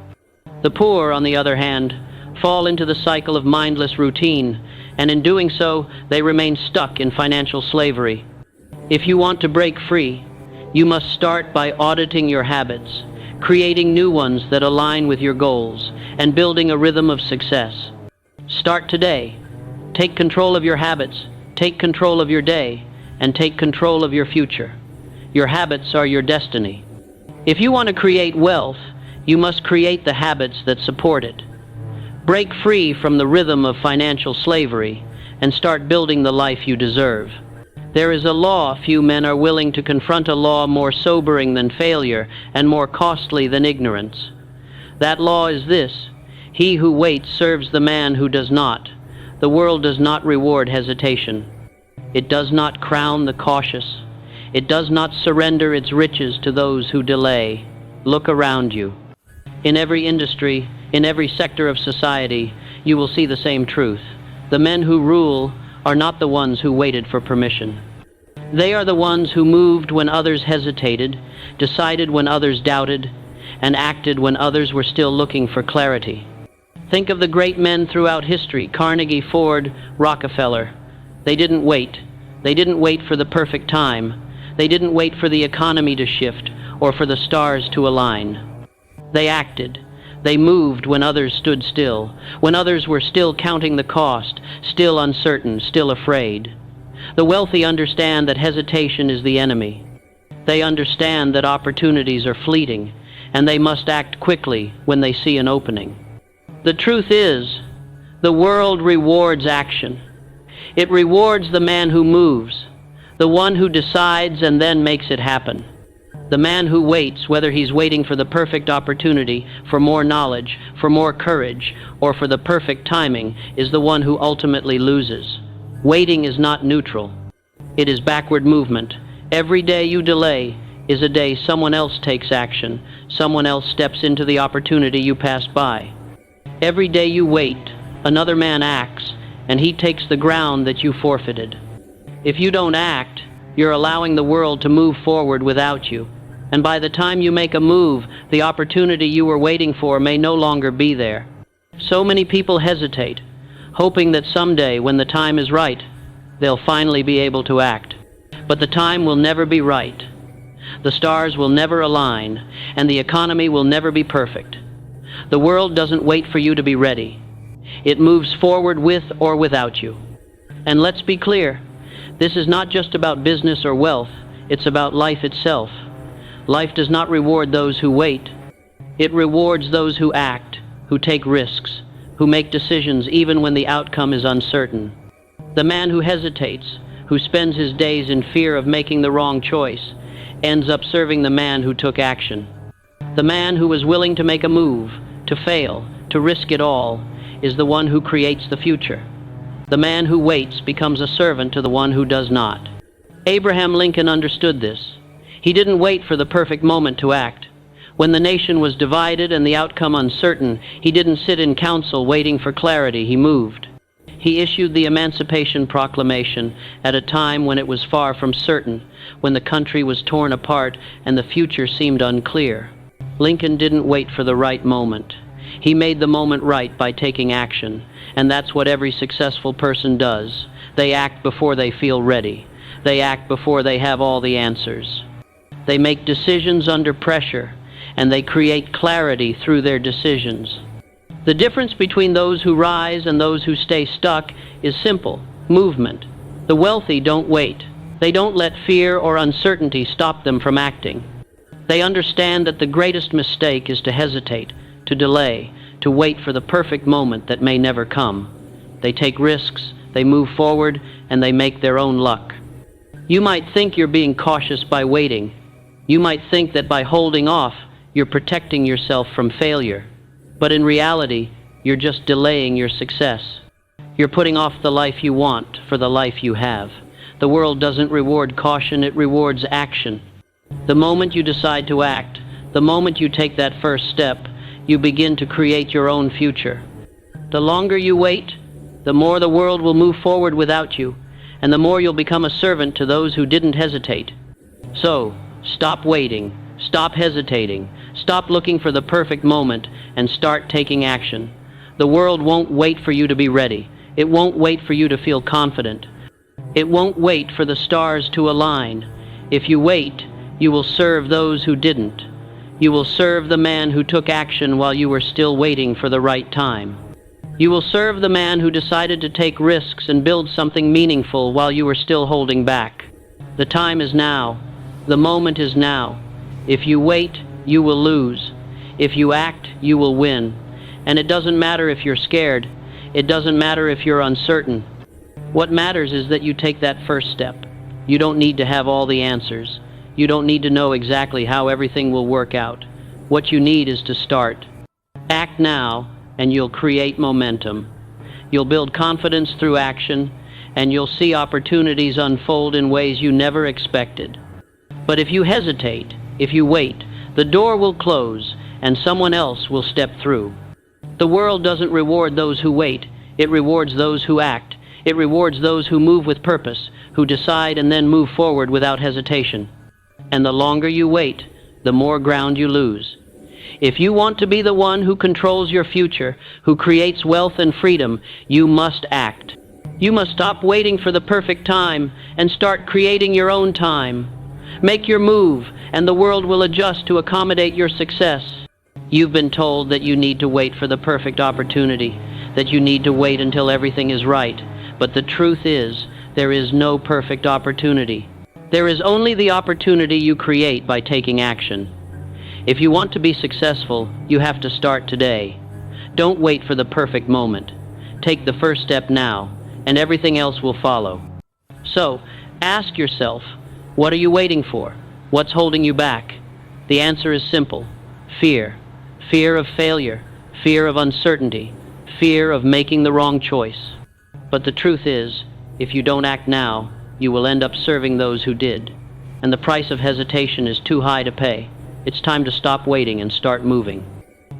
The poor, on the other hand, fall into the cycle of mindless routine, and in doing so, they remain stuck in financial slavery. If you want to break free, you must start by auditing your habits, creating new ones that align with your goals, and building a rhythm of success. Start today. Take control of your habits, take control of your day, and take control of your future. Your habits are your destiny. If you want to create wealth, you must create the habits that support it. Break free from the rhythm of financial slavery and start building the life you deserve. There is a law few men are willing to confront, a law more sobering than failure and more costly than ignorance. That law is this: he who waits serves the man who does not. The world does not reward hesitation. It does not crown the cautious. It does not surrender its riches to those who delay. Look around you. In every industry, in every sector of society, you will see the same truth. The men who rule are not the ones who waited for permission. They are the ones who moved when others hesitated, decided when others doubted, and acted when others were still looking for clarity. Think of the great men throughout history: Carnegie, Ford, Rockefeller. They didn't wait. They didn't wait for the perfect time. They didn't wait for the economy to shift or for the stars to align. They acted. They moved when others stood still, when others were still counting the cost, still uncertain, still afraid. The wealthy understand that hesitation is the enemy. They understand that opportunities are fleeting, and they must act quickly when they see an opening. The truth is, the world rewards action. It rewards the man who moves, the one who decides and then makes it happen. The man who waits, whether he's waiting for the perfect opportunity, for more knowledge, for more courage, or for the perfect timing, is the one who ultimately loses. Waiting is not neutral. It is backward movement. Every day you delay is a day someone else takes action, someone else steps into the opportunity you passed by. Every day you wait, another man acts, and he takes the ground that you forfeited. If you don't act, you're allowing the world to move forward without you. And by the time you make a move, the opportunity you were waiting for may no longer be there. So many people hesitate, hoping that someday, when the time is right, they'll finally be able to act. But the time will never be right. The stars will never align, and the economy will never be perfect. The world doesn't wait for you to be ready. It moves forward with or without you. And let's be clear, this is not just about business or wealth, it's about life itself. Life does not reward those who wait. It rewards those who act, who take risks, who make decisions even when the outcome is uncertain. The man who hesitates, who spends his days in fear of making the wrong choice, ends up serving the man who took action. The man who was willing to make a move, to fail, to risk it all, is the one who creates the future. The man who waits becomes a servant to the one who does not. Abraham Lincoln understood this. He didn't wait for the perfect moment to act. When the nation was divided and the outcome uncertain, he didn't sit in council waiting for clarity. He moved. He issued the Emancipation Proclamation at a time when it was far from certain, when the country was torn apart and the future seemed unclear. Lincoln didn't wait for the right moment. He made the moment right by taking action, and that's what every successful person does. They act before they feel ready. They act before they have all the answers. They make decisions under pressure, and they create clarity through their decisions. The difference between those who rise and those who stay stuck is simple: movement. The wealthy don't wait. They don't let fear or uncertainty stop them from acting. They understand that the greatest mistake is to hesitate, to delay, to wait for the perfect moment that may never come. They take risks, they move forward, and they make their own luck. You might think you're being cautious by waiting. You might think that by holding off, you're protecting yourself from failure. But in reality, you're just delaying your success. You're putting off the life you want for the life you have. The world doesn't reward caution, it rewards action. The moment you decide to act, the moment you take that first step, you begin to create your own future. The longer you wait, the more the world will move forward without you, and the more you'll become a servant to those who didn't hesitate. So, stop waiting, stop hesitating, stop looking for the perfect moment, and start taking action. The world won't wait for you to be ready. It won't wait for you to feel confident. It won't wait for the stars to align. If you wait, you will serve those who didn't. You will serve the man who took action while you were still waiting for the right time. You will serve the man who decided to take risks and build something meaningful while you were still holding back. The time is now. The moment is now. If you wait, you will lose. If you act, you will win. And it doesn't matter if you're scared. It doesn't matter if you're uncertain. What matters is that you take that first step. You don't need to have all the answers. You don't need to know exactly how everything will work out. What you need is to start. Act now, and you'll create momentum. You'll build confidence through action, and you'll see opportunities unfold in ways you never expected. But if you hesitate, if you wait, the door will close, and someone else will step through. The world doesn't reward those who wait. It rewards those who act. It rewards those who move with purpose, who decide and then move forward without hesitation. And the longer you wait, the more ground you lose. If you want to be the one who controls your future, who creates wealth and freedom, you must act. You must stop waiting for the perfect time and start creating your own time. Make your move, and the world will adjust to accommodate your success. You've been told that you need to wait for the perfect opportunity, that you need to wait until everything is right. But the truth is, there is no perfect opportunity. There is only the opportunity you create by taking action. If you want to be successful, you have to start today. Don't wait for the perfect moment. Take the first step now, and everything else will follow. So, ask yourself, what are you waiting for? What's holding you back? The answer is simple: fear. Fear of failure, fear of uncertainty, fear of making the wrong choice. But the truth is, if you don't act now, you will end up serving those who did. And the price of hesitation is too high to pay. It's time to stop waiting and start moving.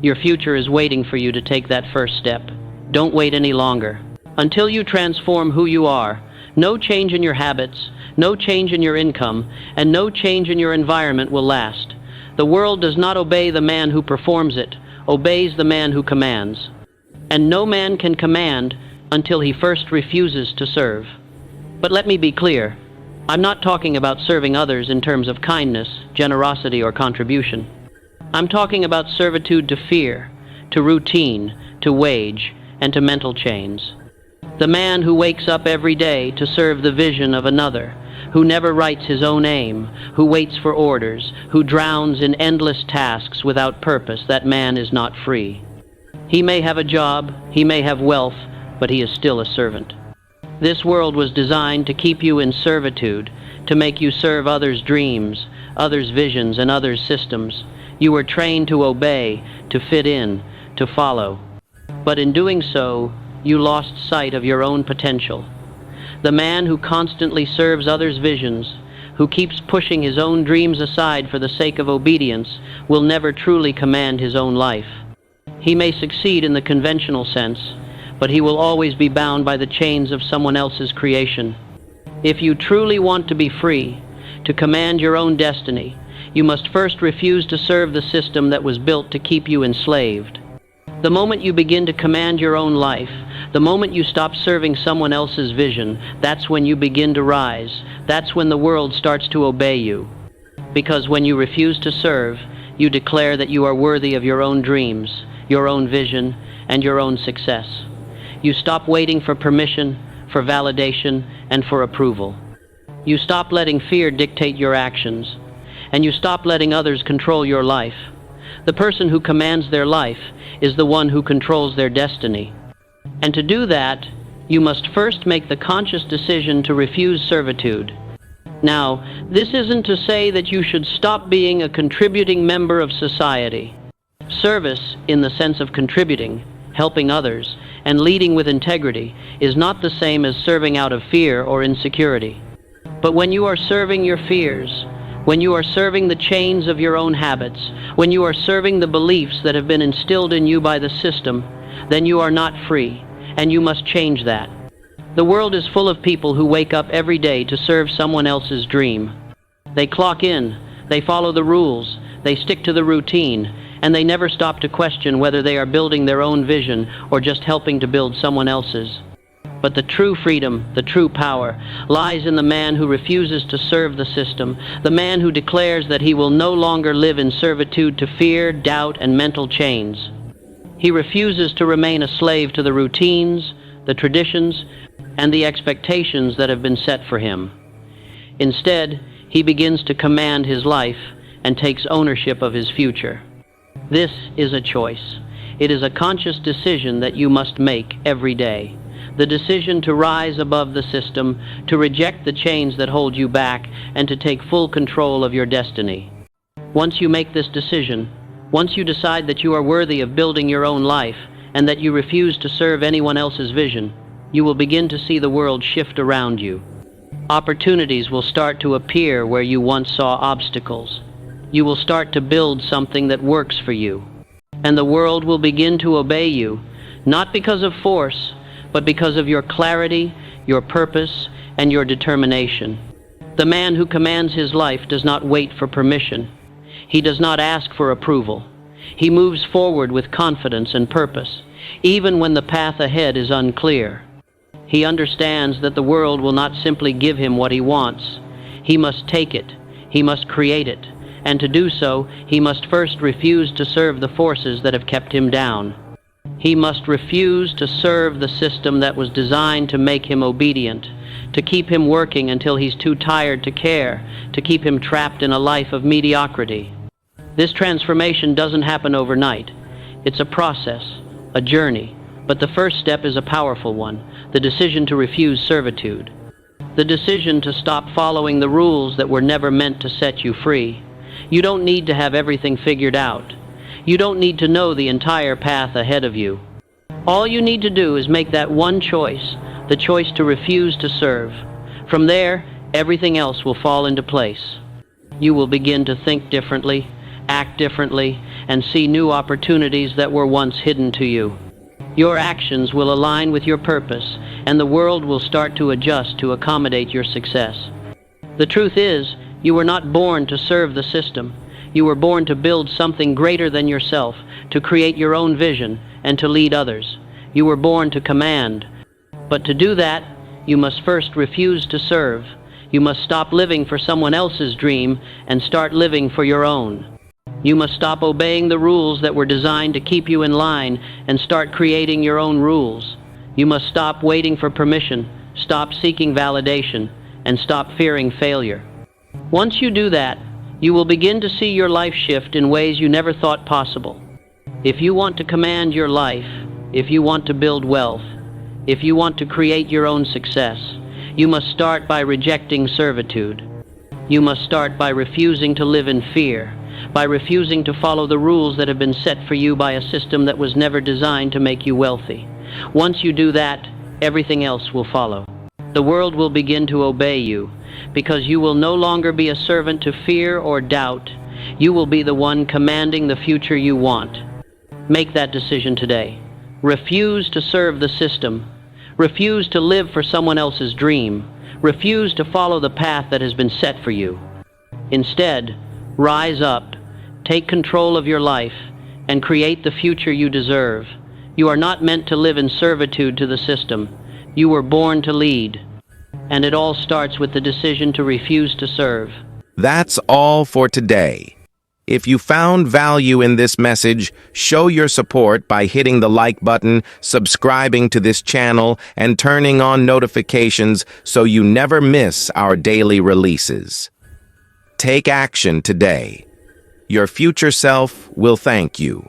Your future is waiting for you to take that first step. Don't wait any longer. Until you transform who you are, no change in your habits, no change in your income, and no change in your environment will last. The world does not obey the man who performs it, obeys the man who commands. And no man can command until he first refuses to serve. But let me be clear, I'm not talking about serving others in terms of kindness, generosity, or contribution. I'm talking about servitude to fear, to routine, to wage, and to mental chains. The man who wakes up every day to serve the vision of another, who never writes his own aim, who waits for orders, who drowns in endless tasks without purpose, that man is not free. He may have a job, he may have wealth, but he is still a servant. This world was designed to keep you in servitude, to make you serve others' dreams, others' visions, and others' systems. You were trained to obey, to fit in, to follow. But in doing so, you lost sight of your own potential. The man who constantly serves others' visions, who keeps pushing his own dreams aside for the sake of obedience, will never truly command his own life. He may succeed in the conventional sense, but he will always be bound by the chains of someone else's creation. If you truly want to be free, to command your own destiny, you must first refuse to serve the system that was built to keep you enslaved. The moment you begin to command your own life, the moment you stop serving someone else's vision, that's when you begin to rise. That's when the world starts to obey you. Because when you refuse to serve, you declare that you are worthy of your own dreams, your own vision, and your own success. You stop waiting for permission, for validation, and for approval. You stop letting fear dictate your actions, and you stop letting others control your life. The person who commands their life is the one who controls their destiny. And to do that, you must first make the conscious decision to refuse servitude. Now, this isn't to say that you should stop being a contributing member of society. Service, in the sense of contributing, helping others, and leading with integrity, is not the same as serving out of fear or insecurity. But when you are serving your fears, when you are serving the chains of your own habits, when you are serving the beliefs that have been instilled in you by the system, then you are not free, and you must change that. The world is full of people who wake up every day to serve someone else's dream. They clock in, they follow the rules, they stick to the routine, and they never stop to question whether they are building their own vision or just helping to build someone else's. But the true freedom, the true power, lies in the man who refuses to serve the system, the man who declares that he will no longer live in servitude to fear, doubt, and mental chains. He refuses to remain a slave to the routines, the traditions, and the expectations that have been set for him. Instead, he begins to command his life and takes ownership of his future. This is a choice. It is a conscious decision that you must make every day. The decision to rise above the system, to reject the chains that hold you back, and to take full control of your destiny. Once you make this decision, once you decide that you are worthy of building your own life and that you refuse to serve anyone else's vision, you will begin to see the world shift around you. Opportunities will start to appear where you once saw obstacles. You will start to build something that works for you. And the world will begin to obey you, not because of force, but because of your clarity, your purpose, and your determination. The man who commands his life does not wait for permission. He does not ask for approval. He moves forward with confidence and purpose, even when the path ahead is unclear. He understands that the world will not simply give him what he wants. He must take it. He must create it. And to do so, he must first refuse to serve the forces that have kept him down. He must refuse to serve the system that was designed to make him obedient, to keep him working until he's too tired to care, to keep him trapped in a life of mediocrity. This transformation doesn't happen overnight. It's a process, a journey, but the first step is a powerful one, the decision to refuse servitude. The decision to stop following the rules that were never meant to set you free. You don't need to have everything figured out. You don't need to know the entire path ahead of you. All you need to do is make that one choice, the choice to refuse to serve. From there, everything else will fall into place. You will begin to think differently, act differently, and see new opportunities that were once hidden to you. Your actions will align with your purpose, and the world will start to adjust to accommodate your success. The truth is, you were not born to serve the system. You were born to build something greater than yourself, to create your own vision, and to lead others. You were born to command. But to do that, you must first refuse to serve. You must stop living for someone else's dream and start living for your own. You must stop obeying the rules that were designed to keep you in line and start creating your own rules. You must stop waiting for permission, stop seeking validation, and stop fearing failure. Once you do that, you will begin to see your life shift in ways you never thought possible. If you want to command your life, if you want to build wealth, If you want to create your own success, you must start by rejecting servitude. You must start by refusing to live in fear, by refusing to follow the rules that have been set for you by a system that was never designed to make you wealthy. Once you do that, everything else will follow. The world will begin to obey you, because you will no longer be a servant to fear or doubt. You will be the one commanding the future you want. Make that decision today. Refuse to serve the system. Refuse to live for someone else's dream. Refuse to follow the path that has been set for you. Instead, rise up, take control of your life, and create the future you deserve. You are not meant to live in servitude to the system. You were born to lead. And it all starts with the decision to refuse to serve. That's all for today. If you found value in this message, show your support by hitting the like button, subscribing to this channel, and turning on notifications so you never miss our daily releases. Take action today. Your future self will thank you.